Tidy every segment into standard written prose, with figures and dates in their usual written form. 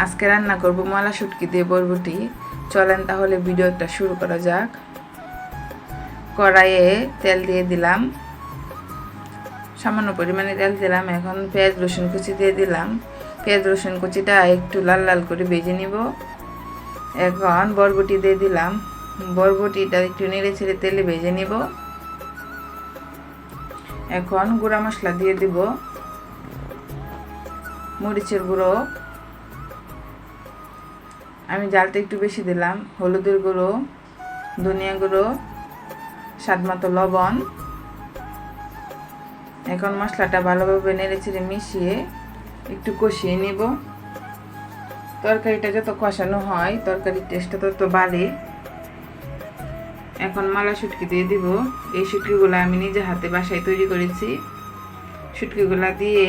আজকে রান্না করব মলা শুটকি দিয়ে বরবটি। চলেন তাহলে ভিডিওটা শুরু করা যাক। কড়াইয়ে তেল দিয়ে দিলাম, সামান্য পরিমাণে তেল দিলাম। এখন পেঁয়াজ রসুন কুচি দিয়ে দিলাম। পেঁয়াজ রসুন কুচিটা একটু লাল লাল করে ভেজে নিব। এখন বরবটি দিয়ে দিলাম। বরবটিটা একটু নেড়ে ছেড়ে তেলে ভেজে নিব। এখন গুঁড়া মশলা দিয়ে দিব, মরিচের গুঁড়ো, আমি জালটা একটু বেশি দিলাম, হলুদের গুঁড়ো, ধনিয়া গুঁড়ো, স্বাদমতো লবণ। এখন মশলাটা ভালোভাবে নেড়ে চেড়ে মিশিয়ে একটু কষিয়ে নিব। তরকারিটা যত কষানো হয় তরকারির টেস্টটা তত বাড়ে। এখন মলা শুটকি দিয়ে দিব। এই শুটকিগুলো আমি নিজে হাতে বাসায় তৈরি করেছি। শুটকিগুলো দিয়ে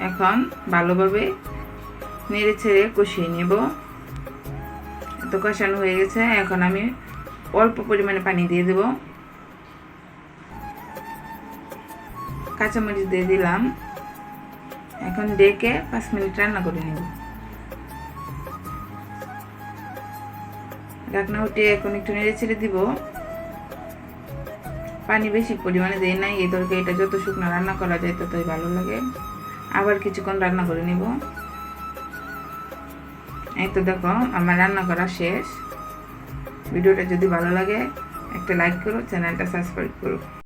এখন ভালোভাবে নেড়ে ছেড়ে কষিয়ে নেব। তো কষানো হয়ে গেছে। এখন আমি অল্প পরিমাণে পানি দিয়ে দেব, কাঁচামরিচ দিয়ে দিলাম। এখন ডেকে 5 মিনিট রান্না করে নেব। ঢাকনা উঠিয়ে এখন একটু নেড়ে ছেড়ে দিব। পানি বেশি পরিমাণে দেই নাই, এই তরকারিটা যত শুকনো রান্না করা যায় ততই ভালো লাগে। আবার কিছুক্ষণ রান্না করে নিব। এই তো দেখো আমার রান্না করা শেষ। ভিডিওটা যদি ভালো লাগে একটা লাইক করো, চ্যানেলটা সাবস্ক্রাইব করো।